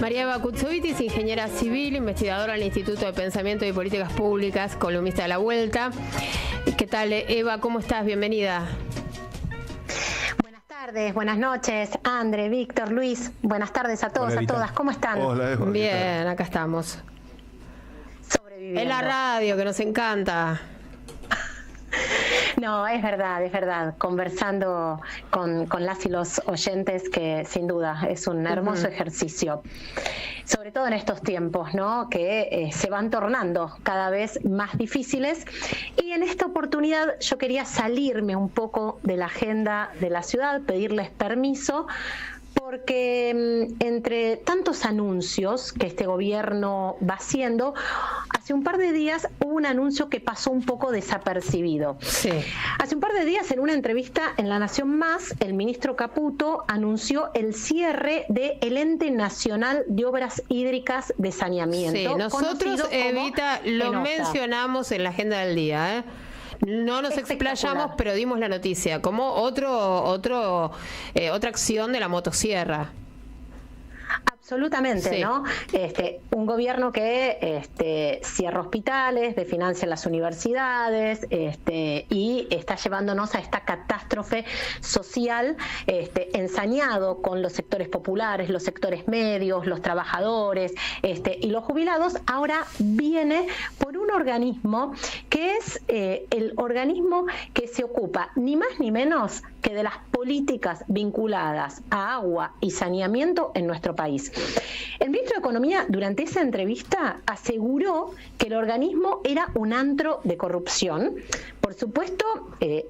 María Eva Kutsovitis, ingeniera civil, investigadora del Instituto de Pensamiento y Políticas Públicas, columnista de La Vuelta. ¿Qué tal, Eva? ¿Cómo estás? Bienvenida. Buenas tardes, buenas noches, Andre, Víctor, Luis. Buenas tardes a todos, a todas. ¿Cómo están? Hola, Eva. Bien, acá estamos. Sobreviviendo. En la radio, que nos encanta. No, es verdad, conversando con las y los oyentes, que sin duda es un hermoso ejercicio, sobre todo en estos tiempos, ¿no? Que se van tornando cada vez más difíciles, y en esta oportunidad yo quería salirme un poco de la agenda de la ciudad, pedirles permiso, porque entre tantos anuncios que este gobierno va haciendo, hace un par de días hubo un anuncio que pasó un poco desapercibido. Sí. Hace un par de días, en una entrevista en La Nación Más, el ministro Caputo anunció el cierre del Ente Nacional de Obras Hídricas de Saneamiento. Sí, nosotros, Evita, lo mencionamos en la agenda del día, ¿eh? No nos explayamos, pero dimos la noticia como otra acción de la motosierra. Absolutamente, sí. ¿no? Un gobierno que cierra hospitales, desfinancia las universidades, y está llevándonos a esta catástrofe social, ensañado con los sectores populares, los sectores medios, los trabajadores, y los jubilados. Ahora viene por un organismo que es el organismo que se ocupa ni más ni menos que de las políticas vinculadas a agua y saneamiento en nuestro país. El ministro de Economía, durante esa entrevista, aseguró que el organismo era un antro de corrupción, por supuesto,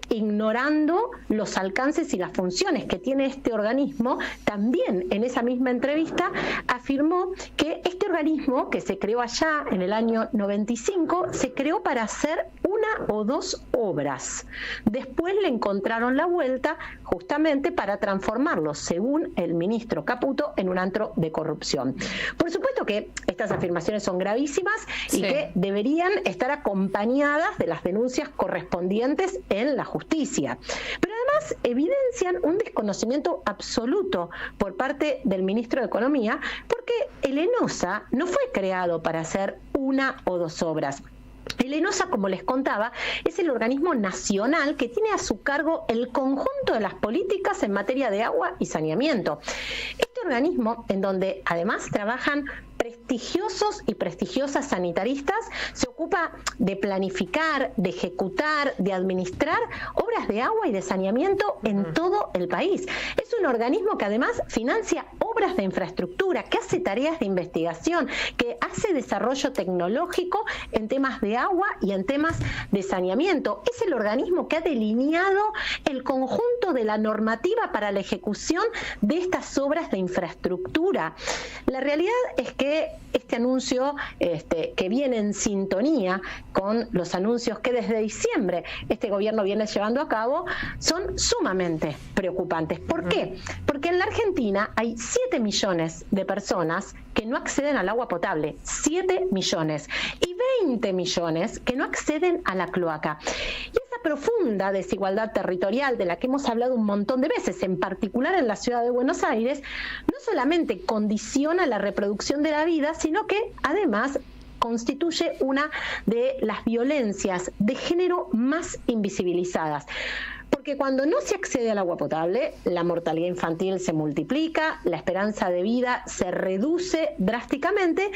ignorando los alcances y las funciones que tiene este organismo. También en esa misma entrevista afirmó que este organismo, que se creó allá en el año 95, se creó para hacer una o dos obras. Después le encontraron la vuelta justamente para transformarlo, según el ministro Caputo, en un antro de corrupción. Por supuesto que estas afirmaciones son gravísimas y que deberían estar acompañadas de las denuncias correspondientes en la justicia. Pero además evidencian un desconocimiento absoluto por parte del ministro de Economía, porque el ENOSA no fue creado para hacer una o dos obras. El ENOSA, como les contaba, es el organismo nacional que tiene a su cargo el conjunto de las políticas en materia de agua y saneamiento. Este organismo, en donde además trabajan prestigiosos y prestigiosas sanitaristas, se ocupa de planificar, de ejecutar, de administrar obras de agua y de saneamiento en todo el país. Es un organismo que además financia obras de infraestructura, que hace tareas de investigación, que hace desarrollo tecnológico en temas de agua y en temas de saneamiento. Es el organismo que ha delineado el conjunto de la normativa para la ejecución de estas obras de infraestructura. La realidad es que este anuncio, que viene en sintonía con los anuncios que desde diciembre este gobierno viene llevando a cabo, son sumamente preocupantes. ¿Por qué? Porque en la Argentina hay 7 millones de personas que no acceden al agua potable, 7 millones, y 20 millones que no acceden a la cloaca. Y esa profunda desigualdad territorial de la que hemos hablado un montón de veces, en particular en la ciudad de Buenos Aires, no solamente condiciona la reproducción de la vida, sino que además constituye una de las violencias de género más invisibilizadas. Porque cuando no se accede al agua potable, la mortalidad infantil se multiplica, la esperanza de vida se reduce drásticamente,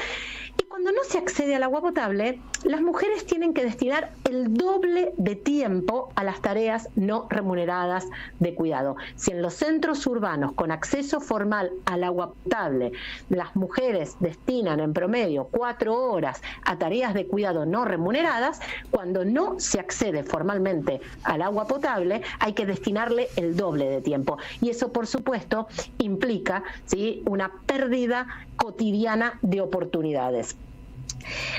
y cuando no se accede al agua potable, las mujeres tienen que destinar el doble de tiempo a las tareas no remuneradas de cuidado. Si en los centros urbanos con acceso formal al agua potable las mujeres destinan en promedio 4 horas a tareas de cuidado no remuneradas, cuando no se accede formalmente al agua potable hay que destinarle el doble de tiempo. Y eso, por supuesto, implica, ¿sí?, una pérdida cotidiana de oportunidades.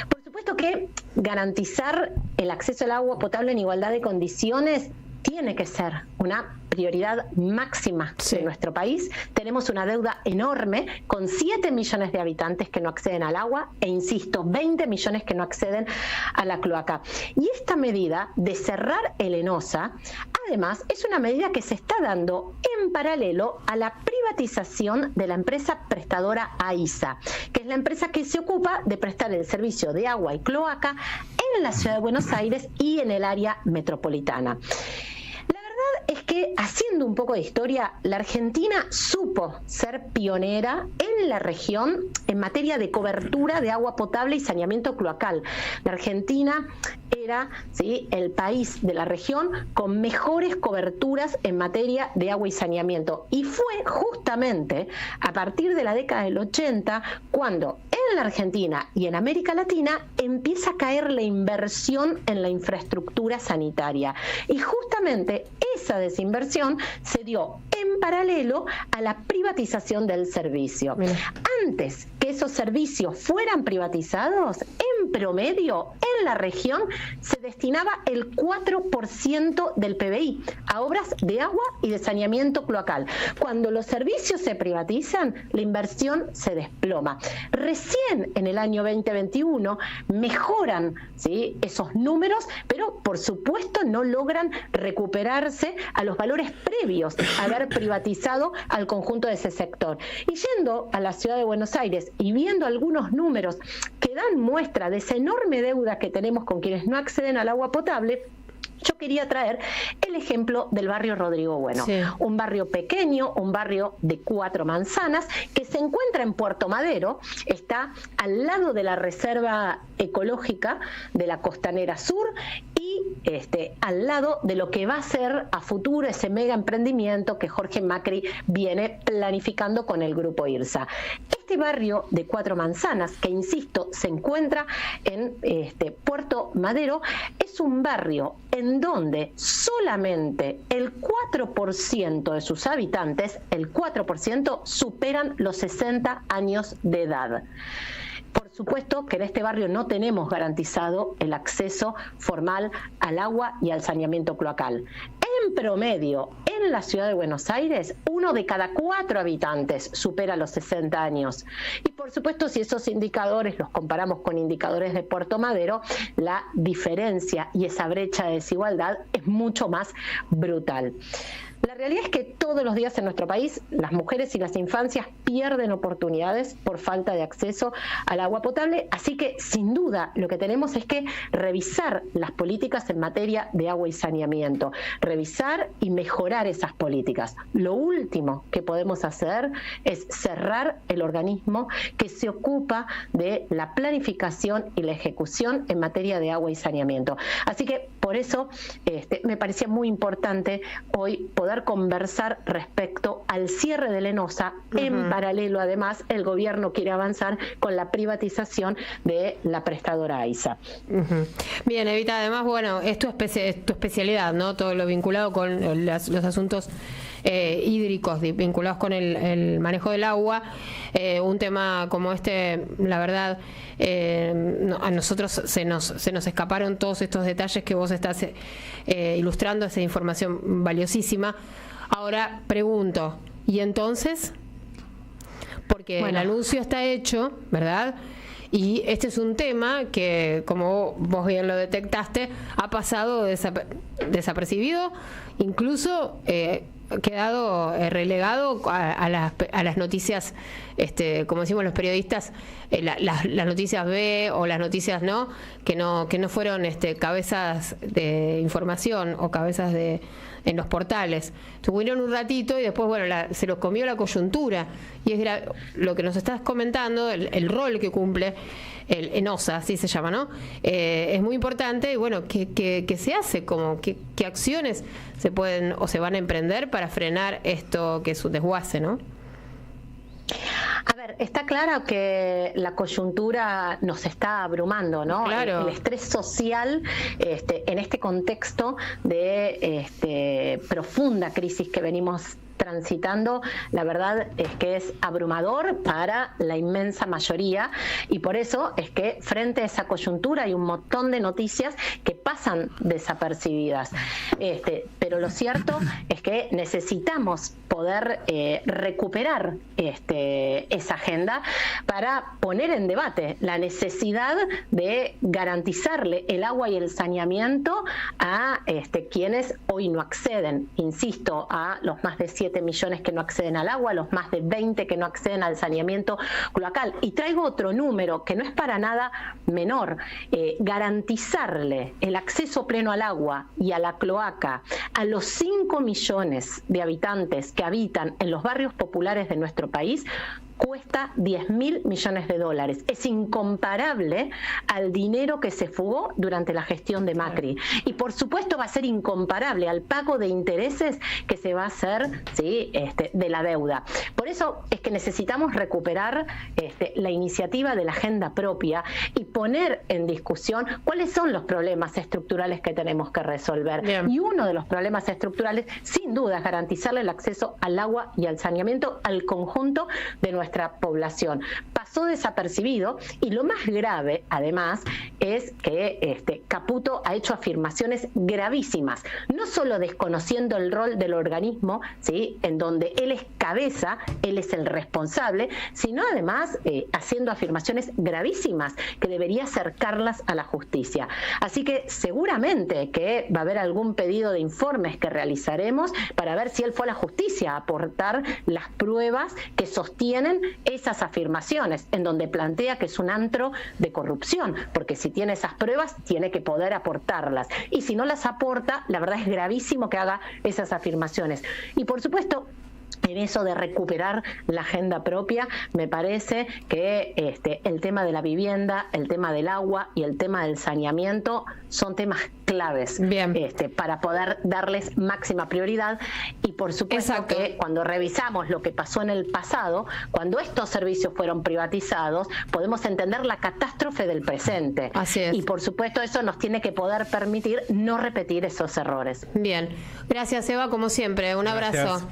Por supuesto que garantizar el acceso al agua potable en igualdad de condiciones tiene que ser una prioridad máxima de nuestro país. Tenemos una deuda enorme con 7 millones de habitantes que no acceden al agua e, insisto, 20 millones que no acceden a la cloaca. Y esta medida de cerrar el ENOSA, además, es una medida que se está dando en paralelo a la privatización de la empresa prestadora AISA, que es la empresa que se ocupa de prestar el servicio de agua y cloaca en la ciudad de Buenos Aires y en el área metropolitana. Es que, haciendo un poco de historia, la Argentina supo ser pionera en la región en materia de cobertura de agua potable y saneamiento cloacal. La Argentina era, ¿sí?, el país de la región con mejores coberturas en materia de agua y saneamiento. Y fue justamente a partir de la década del 80 cuando en la Argentina y en América Latina empieza a caer la inversión en la infraestructura sanitaria. Y justamente esa desinversión se dio en paralelo a la privatización del servicio. Mira. Antes que esos servicios fueran privatizados, en promedio en la región se destinaba el 4% del PBI a obras de agua y de saneamiento cloacal. Cuando los servicios se privatizan, la inversión se desploma. Recién en el año 2021 mejoran, ¿sí?, esos números, pero por supuesto no logran recuperarse a los valores previos a haber privatizado al conjunto de ese sector. Y yendo a la ciudad de Buenos Aires y viendo algunos números que dan muestra de esa enorme deuda que tenemos con quienes no acceden al agua potable, yo quería traer el ejemplo del barrio Rodrigo Bueno, un barrio pequeño, un barrio de 4 manzanas, que se encuentra en Puerto Madero, está al lado de la Reserva Ecológica de la Costanera Sur y al lado de lo que va a ser a futuro ese mega emprendimiento que Jorge Macri viene planificando con el Grupo IRSA. Este barrio de 4 manzanas, que insisto, se encuentra en Puerto Madero, es un barrio en donde solamente el 4% de sus habitantes, el 4%, superan los 60 años de edad. Por supuesto que en este barrio no tenemos garantizado el acceso formal al agua y al saneamiento cloacal. En promedio, en la ciudad de Buenos Aires, 1 de cada 4 habitantes supera los 60 años. Y por supuesto, si esos indicadores los comparamos con indicadores de Puerto Madero, la diferencia y esa brecha de desigualdad es mucho más brutal. La realidad es que todos los días en nuestro país las mujeres y las infancias pierden oportunidades por falta de acceso al agua potable, así que sin duda lo que tenemos es que revisar las políticas en materia de agua y saneamiento, revisar y mejorar esas políticas. Lo último que podemos hacer es cerrar el organismo que se ocupa de la planificación y la ejecución en materia de agua y saneamiento. Así que por eso me parecía muy importante hoy poder conversar respecto al cierre del ENOSA. En paralelo, además, el gobierno quiere avanzar con la privatización de la prestadora AISA. Bien, Evita, además, bueno, es tu especialidad, ¿no? Todo lo vinculado con los asuntos hídricos, vinculados con el manejo del agua. Un tema como la verdad, a nosotros se nos escaparon todos estos detalles que vos estás ilustrando, esa información valiosísima. Ahora pregunto, ¿y entonces? Porque el anuncio está hecho, ¿verdad? Y este es un tema que, como vos bien lo detectaste, ha pasado desapercibido, incluso quedado relegado a las noticias, como decimos los periodistas, las noticias B o las noticias que no fueron cabezas de información o cabezas en los portales. Estuvieron un ratito y después, se los comió la coyuntura. Y es lo que nos estás comentando, el rol que cumple el ENOSA, así se llama, ¿no? Es muy importante. Y bueno, ¿qué se hace? ¿Qué acciones se pueden o se van a emprender para frenar esto que es un desguace, ¿no? A ver, está claro que la coyuntura nos está abrumando, ¿no? Claro. El estrés social en este contexto de profunda crisis que venimos transitando, la verdad es que es abrumador para la inmensa mayoría, y por eso es que frente a esa coyuntura hay un montón de noticias que pasan desapercibidas. Pero lo cierto es que necesitamos poder recuperar esa agenda para poner en debate la necesidad de garantizarle el agua y el saneamiento a quienes hoy no acceden, insisto, a los más de 7 millones que no acceden al agua, a los más de 20 que no acceden al saneamiento cloacal. Y traigo otro número que no es para nada menor: garantizarle el acceso pleno al agua y a la cloaca a los 5 millones de habitantes que habitan en los barrios populares de nuestro país cuesta 10.000 millones de dólares. Es incomparable al dinero que se fugó durante la gestión de Macri. Y por supuesto va a ser incomparable al pago de intereses que se va a hacer, ¿sí?, de la deuda. Por eso es que necesitamos recuperar la iniciativa de la agenda propia y poner en discusión cuáles son los problemas estructurales que tenemos que resolver. Bien. Y uno de los problemas estructurales, sin duda, es garantizarle el acceso al agua y al saneamiento al conjunto de nuestra población. Pasó desapercibido, y lo más grave, además, es que Caputo ha hecho afirmaciones gravísimas, no solo desconociendo el rol del organismo, ¿sí?, en donde él es cabeza, él es el responsable, sino además haciendo afirmaciones gravísimas que debería acercarlas a la justicia. Así que seguramente que va a haber algún pedido de informes que realizaremos para ver si él fue a la justicia a aportar las pruebas que sostienen esas afirmaciones, en donde plantea que es un antro de corrupción, porque si tiene esas pruebas tiene que poder aportarlas, y si no las aporta, la verdad es gravísimo que haga esas afirmaciones. Y por supuesto, en eso de recuperar la agenda propia, me parece que el tema de la vivienda, el tema del agua y el tema del saneamiento son temas claves. Bien. Para poder darles máxima prioridad. Y por supuesto, exacto, que cuando revisamos lo que pasó en el pasado, cuando estos servicios fueron privatizados, podemos entender la catástrofe del presente. Así es. Y por supuesto eso nos tiene que poder permitir no repetir esos errores. Bien. Gracias, Eva, como siempre. Un abrazo.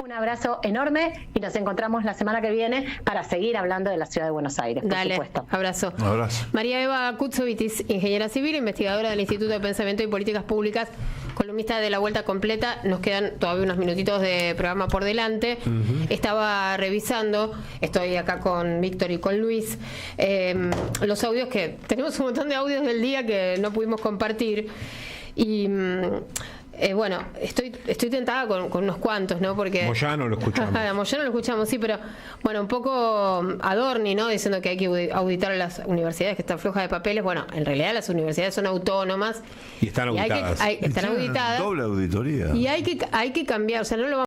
Un abrazo enorme, y nos encontramos la semana que viene para seguir hablando de la ciudad de Buenos Aires, por supuesto. Abrazo. Un abrazo. María Eva Kutsovitis, ingeniera civil, investigadora del Instituto de Pensamiento y Políticas Públicas, columnista de La Vuelta Completa. Nos quedan todavía unos minutitos de programa por delante. Estaba revisando, estoy acá con Víctor y con Luis, los audios que... Tenemos un montón de audios del día que no pudimos compartir, y... bueno, estoy tentada con unos cuantos, ¿no? Porque Moyano lo escuchamos. Moyano lo escuchamos, sí, pero bueno, un poco Adorni, ¿no?, diciendo que hay que auditar a las universidades, que están flojas de papeles. Bueno, en realidad las universidades son autónomas y están auditadas. Están auditadas. Doble auditoría. Y hay que cambiar, o sea, no lo vamos